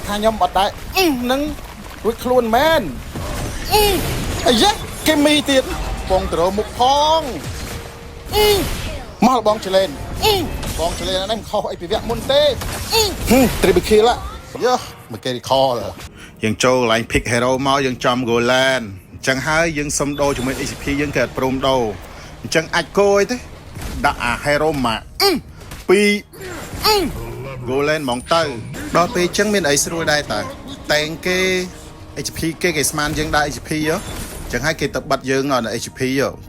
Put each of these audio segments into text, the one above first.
ថាខ្ញុំអត់ដែរនឹងរួចខ្លួនមែនអាយ៉ាគេមីទៀតបងត្រមុខផងមកបងចលេនបងចលេនហ្នឹងមិនខុសអីពីវគ្គមុនទេត្រីប៊ីខីឡាយោមកគេរីខលយើងចូលកន្លែង pick hero មកយើងចំ Golan អញ្ចឹងហើយយើងសុំដូរជាមួយ HP យើងគេអត់ព្រមដូរអញ្ចឹងអាចគោអីទេដាក់អា hero មក2 Golan ហ្មងទៅដល់ពេលអញ្ចឹងមានអីស្រួលដែរតើតែងគេ HP គេស្មានយើងដាក់ HP ហ៎ចឹងហើយគេទៅបិទយើងនៅ HP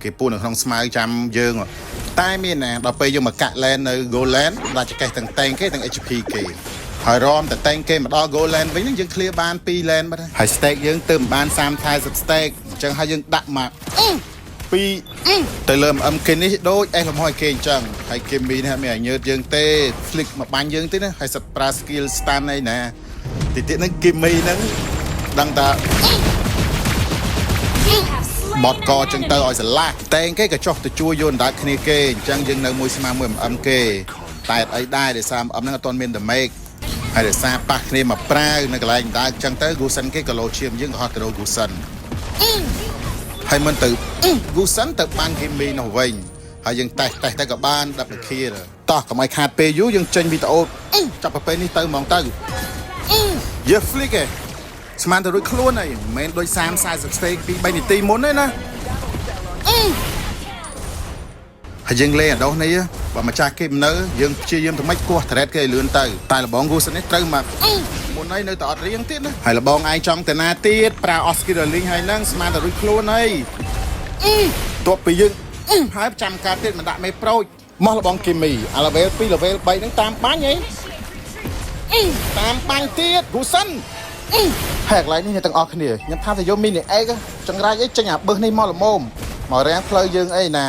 គេពូនៅក្នុងស្មៅចាំយើងតែមានណាដល់ពេលយើងមកកាក់ lane នៅ Golan ដាច់ចកេះទាំងតែងគេទាំង HP គេហើយរំតែតែងគេមកដល់ Golan វិញហ្នឹងយើង clear បាន2 lane បាត់ហើយ stake យើងទៅមិនបាន30 stake អញ្ចឹងហើយយើងដាក់មក2ទៅលើ MK នេះដូច S លំហឲ្យគេអញ្ចឹងហើយគេមីនេះមានឲ្យញើតយើងទេ flick មកបាញ់យើងទេណាហើយសិតប្រើ skill stun អីណាទីទៀតហ្នឹងគេមីហ្នឹងដឹងតាបតកចឹងទៅឲ្យស្រឡះតែងគេក៏ចុះទៅជួយយន្តដែរគ្នាគេអញ្ចឹងយើងនៅមួយស្មើមួយ MK តែអីដែរដោយសារ ហ្នឹងអត់ទាន់មាន damage ហើយដោយសារប៉ះគ្នាមកប្រាវនៅកន្លែងដើរអញ្ចឹងទៅ Gusen គេក៏លោឈាមយើងក៏ហត់ទៅ Gusen ហើយមិនទៅ Gusen ទៅបានគេមីនោះវិញហើយយើងតេសទៅក៏បាន10 kill តោះកុំឲ្យខាតពេលយូរយើងចេញវីដេអូចាប់ប្រពេលនេះទៅហ្មងទៅយើ flick ឯងស្មានទៅរួចខ្លួនហើយមិនមែនដូច30-40 stake ពី3នាទីមុនទេណាហើយយើងលេងអាដោះនេះបើម្ចាស់គេមិននៅយើងព្យាយាមទៅមិនគោះ thread គេឲ្យលឿនទៅតែលបង Gusen នេះត្រូវមកមុនហើយនៅតែអត់រៀងទៀតណាហើយលបងឯងចង់ទៅណាទៀតប្រើ Oscar Link ហើយហ្នឹងស្មានទៅរួចខ្លួនហើយទោះពីយើងហើយចាំការទៀតមិនដាក់មេប្រូចមកលបងគីមីអា level 2 level 3ហ្នឹងតាមបាញ់ហីតាមបាញ់ទៀត Gusenហើយកន្លែងនេះអ្នកទាំងអស់គ្នាខ្ញុំថាយកមីនីអេកចង្រៃអីចេញអាបឹសនេះមកល្មមមករាំងផ្លូវយើងអីណា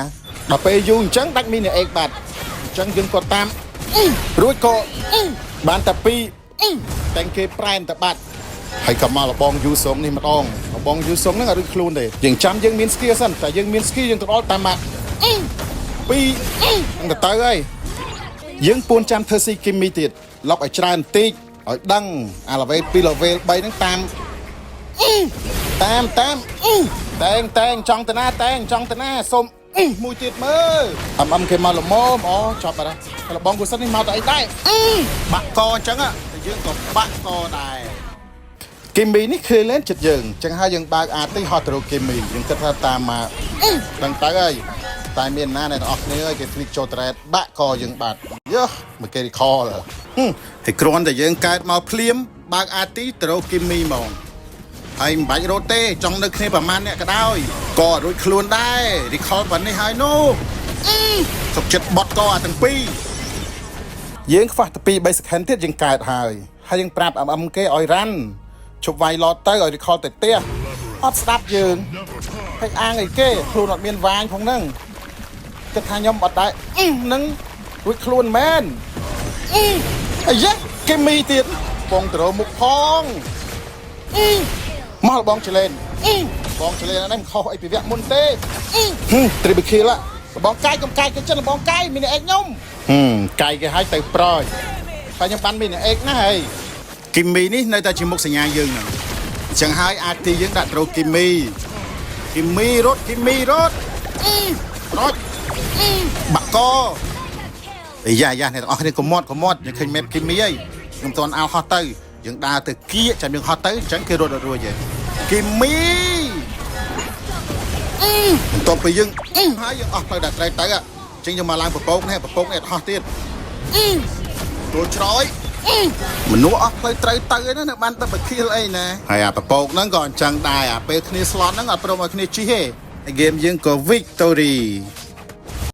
ដល់ពេលយូរអញ្ចឹងដាច់មីនីអេកបាត់អញ្ចឹងយើងក៏តាមរួចក៏បានតែ2តែងគេប្រែនតែបាត់ហើយក៏មកលបងយូសុងនេះម្ដងលបងយូសុងហ្នឹងអត់រួចខ្លួនទេយើងចាំយើងមាន skill សិនតែយើងមាន skill យើងទៅដល់តាមមក2ទៅហើយយើងពួនចាំធ្វើស៊ីគីមីទៀតលុកឲ្យច្រើនបន្តិចឲ្យដឹងអា level 2 level 3ហ្នឹងតាមតែងចង់ទៅណាតែងចង់ទៅណាសុំមួយទៀតមើលគេមកល្មមអូចប់បាត់ហើយលបង Gusen នេះមកទៅអីដែរបាក់កអញ្ចឹងតែយើងក៏បាក់កដែរគីមីនេះឃើញលេងចិត្តយើងអញ្ចឹងហើយយើងបើកអាទីហត់ទៅគីមីយើងគិតថាតាមមកដឹងទៅហើយតែមានណាអ្នកទាំងអស់គ្នាគេ flick ចូល thread បាក់កយើងបាត់យោមកគេ recall ហើយគ្រាន់តែយើងកើតមកភ្លាមបើកអាទីទៅគីមីហ្មងហើយមិនបាច់រត់ទេចង់នៅគ្នាប្រហែលអ្នកក៏ដោយក៏អត់រួចខ្លួនដែរ recall ប៉ុណ្នេះហើយនោះសុខចិត្តបត់ក៏អាទាំងពីរយើងខ្វះតែ2-3 second ទៀតយើងកើតហើយយើងប្រាប់គេឲ្យរ៉ាន់ជប់វាយឡតទៅឲ្យ recall ទៅផ្ទះអត់ស្ដាប់យើងហើយអាងអីគេខ្លួនអត់មានវាញផងហ្នឹងគិតថាខ្ញុំអត់ដែរនឹងរួចខ្លួនមែនអាយ៉ាគេមីទៀតបងត្រមុខផងមកបងចលេនបងចលេនហ្នឹងមិនខុសអីពីវគ្គមុនទេត្រីប៊ីខីឡាបងកាយកុំកាយគេចិនបងកាយមីនីអេកខ្ញុំកាយគេឲ្យទៅប្រយតែខ្ញុំបានមីនីអេកណាហើយគីមីនេះនៅតែជាមុខសញ្ញាយើងហ្នឹងអញ្ចឹងហើយអាចទីយើងដាក់ត្រូវគីមីរត់បាក់កយ៉ាអ្នកទាំងអស់គ្នាកុំមាត់យើងឃើញ map គីមីហើយខ្ញុំតន់ឲ្យហោះទៅយើងដើរទៅគៀកចាំយើងហត់ទៅអញ្ចឹងគេរត់អត់រួចទេគីមីបន្ទាប់ពីយើងហើយយើងអស់ផ្លូវដាក់ត្រេកទៅអញ្ចឹងយើងមកឡើងប្រពកនេះអត់ហោះទៀតចូលច្រយមនុស្សអស់ផ្លូវត្រូវទៅឯណានៅបានទៅបខៀលអីណាហើយអាប្រពកហ្នឹងក៏អញ្ចឹងដែរអាពេលគ្នា slot ហ្នឹងអត់ព្រមឲ្យគ្នាជិះទេហើយ game យើងក៏ victory